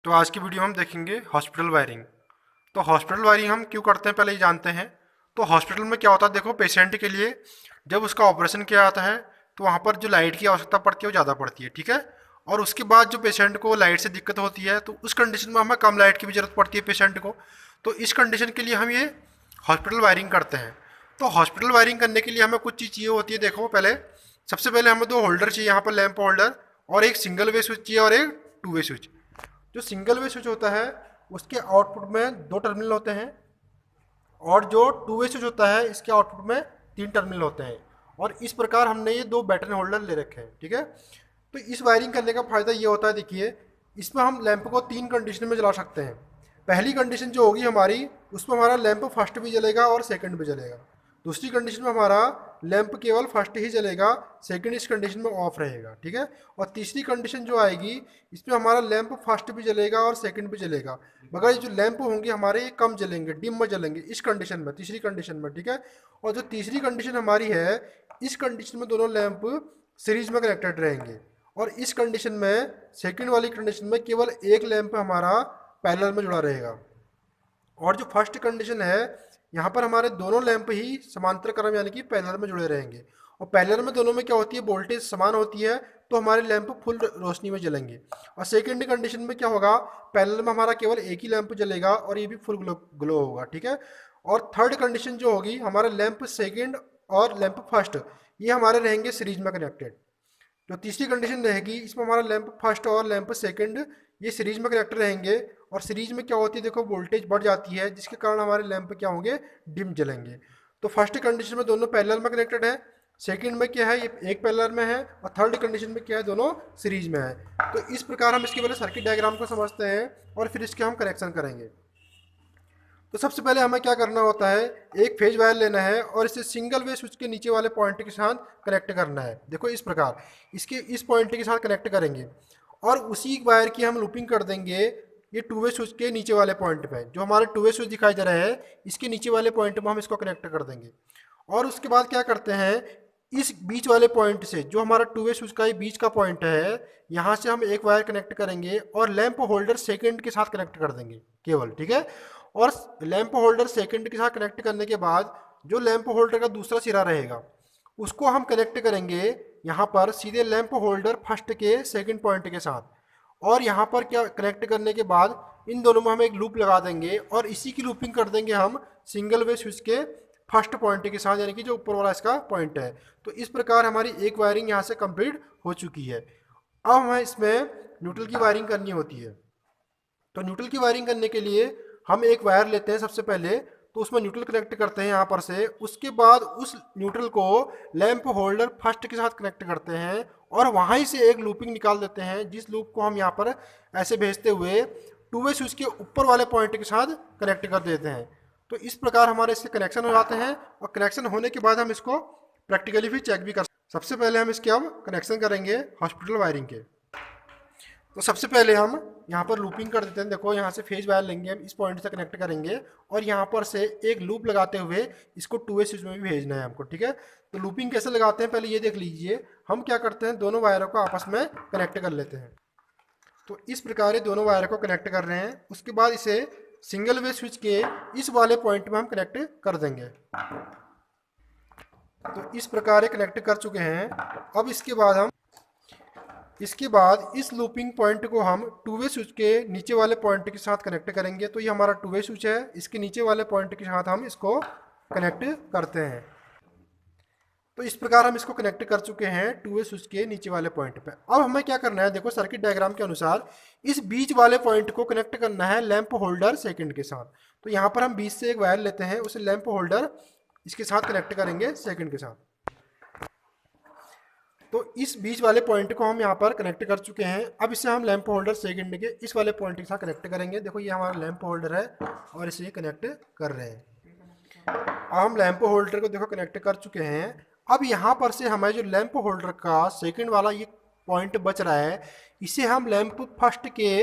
तो आज की वीडियो हम देखेंगे हॉस्पिटल वायरिंग। तो हॉस्पिटल वायरिंग हम क्यों करते हैं पहले ये जानते हैं। तो हॉस्पिटल में क्या होता है, देखो पेशेंट के लिए जब उसका ऑपरेशन किया जाता है तो वहाँ पर जो लाइट की आवश्यकता पड़ती है वो ज़्यादा पड़ती है, ठीक है। और उसके बाद जो पेशेंट को लाइट से दिक्कत होती है तो उस कंडीशन में हमें कम लाइट की भी ज़रूरत पड़ती है पेशेंट को। तो इस कंडीशन के लिए हम ये हॉस्पिटल वायरिंग करते हैं। तो हॉस्पिटल वायरिंग करने के लिए हमें कुछ चीज़ चाहिए होती है। देखो पहले सबसे पहले हमें दो होल्डर चाहिए, यहाँ पर लैंप होल्डर, और एक सिंगल वे स्विच चाहिए और एक टू वे स्विच। जो सिंगल वे स्विच होता है उसके आउटपुट में दो टर्मिनल होते हैं, और जो टू वे स्विच होता है इसके आउटपुट में तीन टर्मिनल होते हैं। और इस प्रकार हमने ये दो बैटरी होल्डर ले रखे हैं, ठीक है। तो इस वायरिंग करने का फ़ायदा ये होता है, देखिए इसमें हम लैंप को तीन कंडीशन में जला सकते हैं। पहली कंडीशन जो होगी हमारी, उसमें हमारा लैंप फर्स्ट भी जलेगा और सेकंड भी जलेगा। दूसरी कंडीशन में हमारा लैंप केवल फर्स्ट ही जलेगा, सेकंड इस कंडीशन में ऑफ रहेगा, ठीक है। और तीसरी कंडीशन जो आएगी इसमें हमारा लैंप फर्स्ट भी जलेगा और सेकंड भी जलेगा, मगर ये जो लैंप होंगे हमारे ये कम जलेंगे, डिम में जलेंगे इस कंडीशन में, तीसरी कंडीशन में, ठीक है। और जो तीसरी कंडीशन हमारी है, इस कंडीशन में दोनों लैंप सीरीज में कनेक्टेड रहेंगे। और इस कंडीशन में, सेकंड वाली कंडीशन में, केवल एक लैंप हमारा पैरेलल में जुड़ा रहेगा। और जो फर्स्ट कंडीशन है, यहाँ पर हमारे दोनों लैंप ही समांतर क्रम यानी कि पैरेलल में जुड़े रहेंगे। और पैरेलल में दोनों में क्या होती है, वोल्टेज समान होती है, तो हमारे लैंप फुल रोशनी में जलेंगे। और सेकंड कंडीशन में क्या होगा, पैरेलल में हमारा केवल एक ही लैंप जलेगा और ये भी फुल ग्लो होगा, ठीक है। और थर्ड कंडीशन जो होगी, हमारा लैंप सेकंड और लैंप फर्स्ट ये हमारे रहेंगे सीरीज में कनेक्टेड। जो तीसरी कंडीशन रहेगी, इसमें हमारा लैंप फर्स्ट और लैंप सेकंड ये सीरीज में कनेक्ट रहेंगे। और सीरीज में क्या होती है, देखो वोल्टेज बढ़ जाती है जिसके कारण हमारे लैंप क्या होंगे, डिम जलेंगे। तो फर्स्ट कंडीशन में दोनों पैरेलल में कनेक्टेड है, सेकंड में क्या है ये एक पैरेलल में है, और थर्ड कंडीशन में क्या है दोनों सीरीज में है। तो इस प्रकार हम इसके पहले सर्किट डायग्राम को समझते हैं और फिर इसके हम कनेक्शन करेंगे। तो सबसे पहले हमें क्या करना होता है, एक फेज वायर लेना है और इसे सिंगल वे स्विच के नीचे वाले पॉइंट के साथ कनेक्ट करना है। देखो इस प्रकार इसके इस पॉइंट के साथ कनेक्ट करेंगे और उसी वायर की हम लूपिंग कर देंगे ये टू वे स्विच के नीचे वाले पॉइंट पे। जो हमारे टू वे स्विच दिखाई दे रहा है इसके नीचे वाले पॉइंट में हम इसको कनेक्ट कर देंगे। और उसके बाद क्या करते हैं, इस बीच वाले पॉइंट से, जो हमारा टू वे स्विच का ये बीच का पॉइंट है, यहाँ से हम एक वायर कनेक्ट करेंगे और लैंप होल्डर सेकंड के साथ कनेक्ट कर देंगे केवल, ठीक है। और लैंप होल्डर सेकंड के साथ कनेक्ट करने के बाद जो लैंप होल्डर का दूसरा सिरा रहेगा उसको हम कनेक्ट करेंगे यहाँ पर सीधे लैंप होल्डर फर्स्ट के सेकंड पॉइंट के साथ। और यहाँ पर क्या कनेक्ट करने के बाद इन दोनों में हम एक लूप लगा देंगे और इसी की लूपिंग कर देंगे हम सिंगल वे स्विच के फर्स्ट पॉइंट के साथ, यानी कि जो ऊपर वाला इसका पॉइंट है। तो इस प्रकार हमारी एक वायरिंग यहाँ से कंप्लीट हो चुकी है। अब हमें इसमें न्यूट्रल की वायरिंग करनी होती है। तो न्यूट्रल की वायरिंग करने के लिए हम एक वायर लेते हैं सबसे पहले, तो उसमें न्यूट्रल कनेक्ट करते हैं यहाँ पर से। उसके बाद उस न्यूट्रल को लैंप होल्डर फर्स्ट के साथ कनेक्ट करते हैं और वहाँ ही से एक लूपिंग निकाल देते हैं, जिस लूप को हम यहाँ पर ऐसे भेजते हुए टू वे स्विच के ऊपर वाले पॉइंट के साथ कनेक्ट कर देते हैं। तो इस प्रकार हमारे इसके कनेक्शन हो जाते हैं। और कनेक्शन होने के बाद हम इसको प्रैक्टिकली भी चेक भी कर सकते हैं। सबसे पहले हम इसके अब कनेक्शन करेंगे हॉस्पिटल वायरिंग के। तो सबसे पहले हम यहाँ पर लूपिंग कर देते हैं। देखो यहाँ से फेज वायर लेंगे, हम इस पॉइंट से कनेक्ट करेंगे और यहाँ पर से एक लूप लगाते हुए इसको टू वे स्विच में भी भेजना है हमको, ठीक है। तो लूपिंग कैसे लगाते हैं पहले ये देख लीजिए। हम क्या करते हैं, दोनों वायरों को आपस में कनेक्ट कर लेते हैं। तो इस प्रकार ये दोनों वायर को कनेक्ट कर रहे हैं। उसके बाद इसे सिंगल वे स्विच के इस वाले पॉइंट में हम कनेक्ट कर देंगे। तो इस प्रकार ये कनेक्ट कर चुके हैं। अब इसके बाद इस लूपिंग पॉइंट को हम टू वे स्विच के नीचे वाले पॉइंट के साथ कनेक्ट करेंगे। तो ये हमारा टू वे स्विच है, इसके नीचे वाले पॉइंट के साथ हम इसको कनेक्ट करते हैं। तो इस प्रकार हम इसको कनेक्ट कर चुके हैं टू वे स्विच के नीचे वाले पॉइंट पे। अब हमें क्या करना है, देखो सर्किट डायग्राम के अनुसार इस बीच वाले पॉइंट को कनेक्ट करना है लैंप होल्डर सेकंड के साथ। तो यहाँ पर हम बीच से एक वायर लेते हैं, उसे लैंप होल्डर इसके साथ कनेक्ट करेंगे सेकंड के साथ। तो इस बीच वाले पॉइंट को हम यहाँ पर कनेक्ट कर चुके हैं। अब इसे हम लैंप होल्डर सेकंड के इस वाले पॉइंट के साथ कनेक्ट करेंगे। देखो ये हमारा लैंप होल्डर है और इसे कनेक्ट कर रहे हैं। अब हम लैंप होल्डर को देखो कनेक्ट कर चुके हैं। अब यहाँ पर से हमें जो लैंप होल्डर का सेकंड वाला ये पॉइंट बच रहा है, इसे हम लैंप फर्स्ट के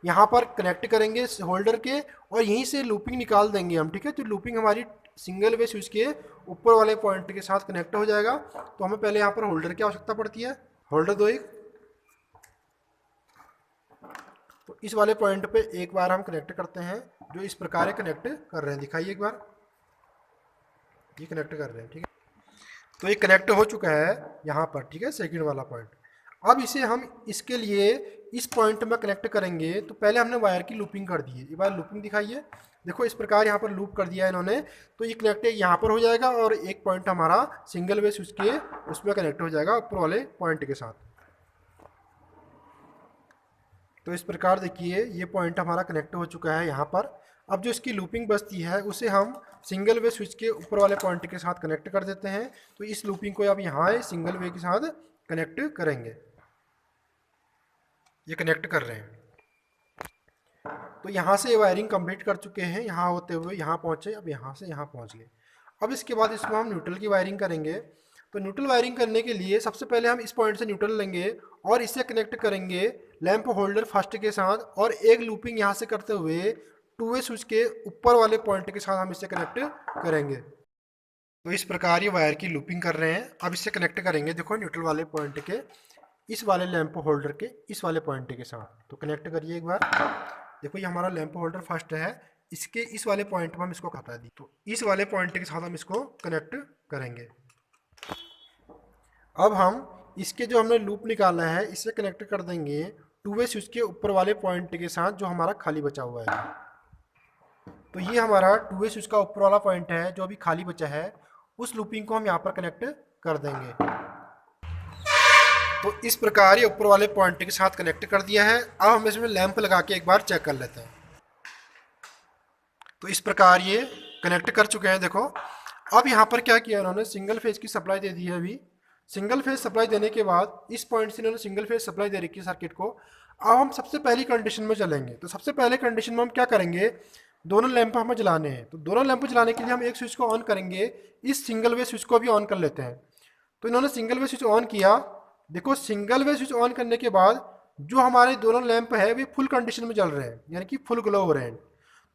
यहाँ पर कनेक्ट करेंगे होल्डर के और यहीं से लूपिंग निकाल देंगे हम, ठीक है। तो लूपिंग हमारी सिंगल वे स्विच के ऊपर वाले पॉइंट के साथ कनेक्ट हो जाएगा। तो हमें पहले यहाँ पर होल्डर की आवश्यकता पड़ती है, होल्डर दो एक। तो इस वाले पॉइंट पे एक बार हम कनेक्ट करते हैं, जो इस प्रकार कनेक्ट कर रहे हैं, दिखाइए एक बार, ये कनेक्ट कर रहे हैं, ठीक है। तो ये कनेक्ट हो चुका है यहाँ पर, ठीक है, सेकंड वाला पॉइंट। अब इसे हम इसके लिए इस पॉइंट में कनेक्ट करेंगे, तो पहले हमने वायर की लूपिंग कर दी है, एक बार लूपिंग दिखाइए, देखो इस प्रकार यहाँ पर लूप कर दिया है इन्होंने, तो ये कनेक्ट यहाँ पर हो जाएगा और एक पॉइंट हमारा सिंगल वे स्विच के उसमें कनेक्ट हो जाएगा ऊपर वाले पॉइंट के साथ। तो इस प्रकार देखिए ये पॉइंट हमारा कनेक्ट हो चुका है यहाँ पर। अब जो इसकी लूपिंग बचती है उसे हम सिंगल वे स्विच के ऊपर वाले पॉइंट के साथ कनेक्ट कर देते हैं। तो इस लूपिंग को अब यहाँ सिंगल वे के साथ कनेक्ट करेंगे, ये कनेक्ट कर रहे हैं। तो यहाँ से वायरिंग कंप्लीट कर चुके हैं, यहाँ होते हुए यहाँ पहुँचे, अब यहाँ से यहाँ पहुँच गए। अब इसके बाद इसमें हम न्यूट्रल की वायरिंग करेंगे। तो न्यूट्रल वायरिंग करने के लिए सबसे पहले हम इस पॉइंट से न्यूट्रल लेंगे और इसे कनेक्ट करेंगे लैंप होल्डर फर्स्ट के साथ, और एक लूपिंग यहाँ से करते हुए टू वे स्विच के ऊपर वाले पॉइंट के साथ हम इसे कनेक्ट करेंगे। तो इस प्रकार ये वायर की लूपिंग कर रहे हैं। अब इसे कनेक्ट करेंगे, देखो न्यूट्रल वाले पॉइंट के इस वाले लैंप होल्डर के इस वाले पॉइंट के साथ। तो कनेक्ट करिए एक बार, देखो ये हमारा लैंप होल्डर फर्स्ट है, इसके इस वाले पॉइंट पर हम इसको हटा दी, तो इस वाले पॉइंट के साथ हम इसको कनेक्ट करेंगे। अब हम इसके जो हमने लूप निकाला है इसे कनेक्ट कर देंगे टू वे स्विच के ऊपर वाले पॉइंट के साथ जो हमारा खाली बचा हुआ है। तो ये हमारा टू वे स्विच का ऊपर वाला पॉइंट है जो अभी खाली बचा है, उस लूपिंग को हम यहाँ पर कनेक्ट कर देंगे। तो इस प्रकार ये ऊपर वाले पॉइंट के साथ कनेक्ट कर दिया है। अब हम इसमें लैंप लगा के एक बार चेक कर लेते हैं। तो इस प्रकार ये कनेक्ट कर चुके हैं, देखो। अब यहाँ पर क्या किया इन्होंने, सिंगल फेज की सप्लाई दे दी है। अभी सिंगल फेज सप्लाई देने के बाद इस पॉइंट से इन्होंने सिंगल फेज सप्लाई दे रखी है सर्किट को। अब हम सबसे पहली कंडीशन में चलेंगे। तो सबसे पहले कंडीशन में हम क्या करेंगे, दोनों लैंप हमें जलाने हैं। तो दोनों लैंप जलाने के लिए हम एक स्विच को ऑन करेंगे, इस सिंगल वे स्विच को भी ऑन कर लेते हैं। तो इन्होंने सिंगल वे स्विच ऑन किया, देखो सिंगल वे स्विच ऑन करने के बाद जो हमारे दोनों लैंप है वे फुल कंडीशन में जल रहे हैं, यानी कि फुल ग्लो हो रहे हैं।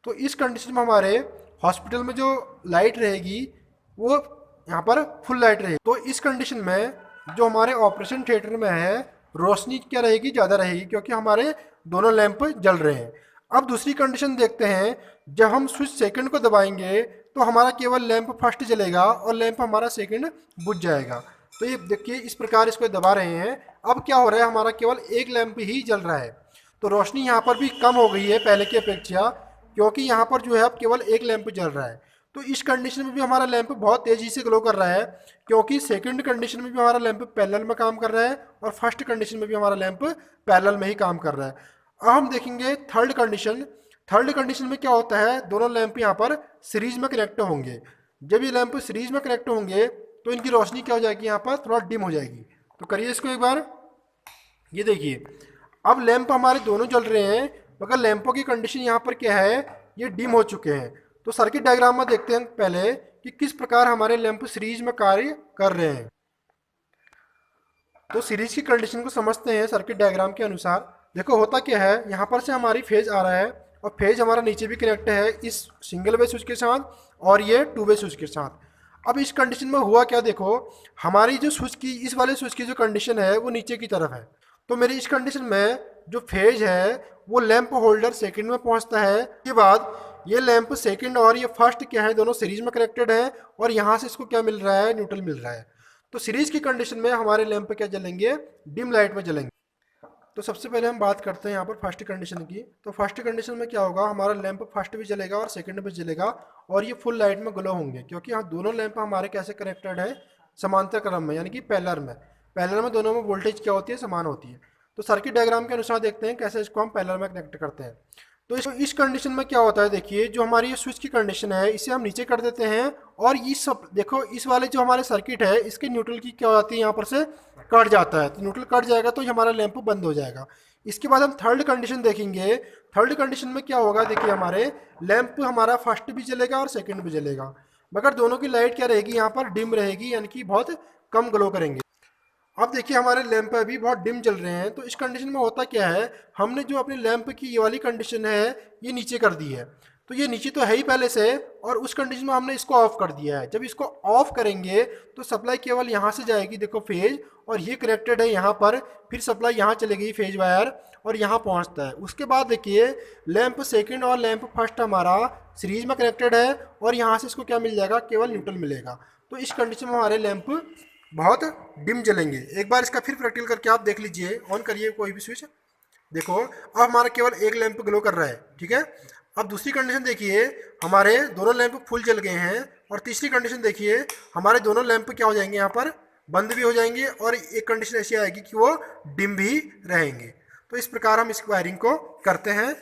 तो इस कंडीशन में हमारे हॉस्पिटल में जो लाइट रहेगी वो यहाँ पर फुल लाइट रहेगी। तो इस कंडीशन में जो हमारे ऑपरेशन थिएटर में है रोशनी क्या रहेगी, ज़्यादा रहेगी, क्योंकि हमारे दोनों लैंप जल रहे हैं। अब दूसरी कंडीशन देखते हैं, जब हम स्विच सेकंड को दबाएंगे तो हमारा केवल लैंप फर्स्ट जलेगा और लैंप हमारा सेकंड बुझ जाएगा। तो ये देखिए इस प्रकार इसको दबा रहे हैं। अब क्या हो रहा है, हमारा केवल एक लैंप ही जल रहा है। तो रोशनी यहाँ पर भी कम हो गई है पहले की अपेक्षा, क्योंकि यहाँ पर जो है अब केवल एक लैंप जल रहा है। तो इस कंडीशन में भी हमारा लैंप बहुत तेज़ी से ग्लो कर रहा है, क्योंकि सेकंड कंडीशन में भी हमारा लैंप पैरेलल में काम कर रहा है और फर्स्ट कंडीशन में भी हमारा लैंप पैरेलल में ही काम कर रहा है। अब हम देखेंगे थर्ड कंडीशन। थर्ड कंडीशन में क्या होता है, दोनों लैंप यहाँ पर सीरीज में कनेक्ट होंगे। जब ये लैंप सीरीज में कनेक्ट होंगे तो इनकी रोशनी क्या हो जाएगी, यहाँ पर थोड़ा डिम हो जाएगी। तो करिए इसको एक बार, ये देखिए अब लैंप हमारे दोनों जल रहे हैं, मगर लैंपों की कंडीशन यहाँ पर क्या है, ये डिम हो चुके हैं। तो सर्किट डायग्राम में देखते हैं पहले कि किस प्रकार हमारे लैंप सीरीज में कार्य कर रहे हैं। तो सीरीज की कंडीशन को समझते हैं सर्किट डायग्राम के अनुसार। देखो होता क्या है, यहाँ पर से हमारी फेज आ रहा है और फेज हमारा नीचे भी कनेक्ट है इस सिंगल वे स्विच के साथ और ये टू वे स्विच के साथ। अब इस कंडीशन में हुआ क्या, देखो हमारी जो स्विच की इस वाले स्विच की जो कंडीशन है वो नीचे की तरफ है। तो मेरी इस कंडीशन में जो फेज है वो लैंप होल्डर सेकंड में पहुंचता है। के बाद ये लैंप सेकंड और ये फर्स्ट क्या है, दोनों सीरीज में कनेक्टेड है और यहाँ से इसको क्या मिल रहा है, न्यूट्रल मिल रहा है। तो सीरीज की कंडीशन में हमारे लैंप क्या जलेंगे, डिम लाइट में जलेंगे। तो सबसे पहले हम बात करते हैं यहाँ पर फर्स्ट कंडीशन की। तो फर्स्ट कंडीशन में क्या होगा, हमारा लैंप फर्स्ट भी जलेगा और सेकंड भी जलेगा और ये फुल लाइट में ग्लो होंगे, क्योंकि यहाँ दोनों लैंप हमारे कैसे कनेक्टेड है, समांतर क्रम में, यानी कि पैरेलल में। पैरेलल में दोनों में वोल्टेज क्या होती है, समान होती है। तो सर्किट डायग्राम के अनुसार देखते हैं कैसे इसको हम पैरेलल में कनेक्ट करते हैं। तो इस कंडीशन में क्या होता है, देखिए जो हमारी ये स्विच की कंडीशन है इसे हम नीचे कर देते हैं और ये सब देखो इस वाले जो हमारे सर्किट है इसके न्यूट्रल की क्या हो जाती है, यहाँ पर से कट जाता है। तो न्यूट्रल कट जाएगा तो हमारा लैंप बंद हो जाएगा। इसके बाद हम थर्ड कंडीशन देखेंगे। थर्ड कंडीशन में क्या होगा, देखिए हमारे लैंप हमारा फर्स्ट भी जलेगा और सेकंड भी जलेगा, मगर दोनों की लाइट क्या रहेगी, यहाँ पर डिम रहेगी, यानी कि बहुत कम ग्लो करेंगे। अब देखिए हमारे लैंप अभी बहुत डिम जल रहे हैं। तो इस कंडीशन में होता क्या है, हमने जो अपने लैंप की ये वाली कंडीशन है ये नीचे कर दी है। तो ये नीचे तो है ही पहले से, और उस कंडीशन में हमने इसको ऑफ कर दिया है। जब इसको ऑफ करेंगे तो सप्लाई केवल यहाँ से जाएगी, देखो फेज, और ये कनेक्टेड है यहाँ पर, फिर सप्लाई यहाँ चले गई फेज वायर, और यहाँ पहुँचता है। उसके बाद देखिए लैंप सेकंड और लैंप फर्स्ट हमारा सीरीज में कनेक्टेड है और यहाँ से इसको क्या मिल जाएगा, केवल न्यूट्रल मिलेगा। तो इस कंडीशन में हमारे लैंप बहुत डिम जलेंगे। एक बार इसका फिर प्रैक्टिकल करके आप देख लीजिए, ऑन करिए कोई भी स्विच। देखो अब हमारा केवल एक लैंप ग्लो कर रहा है, ठीक है। अब दूसरी कंडीशन देखिए, हमारे दोनों लैंप फुल जल गए हैं। और तीसरी कंडीशन देखिए, हमारे दोनों लैंप क्या हो जाएंगे, यहाँ पर बंद भी हो जाएंगे और एक कंडीशन ऐसी आएगी कि वो डिम भी रहेंगे। तो इस प्रकार हम इस वायरिंग को करते हैं।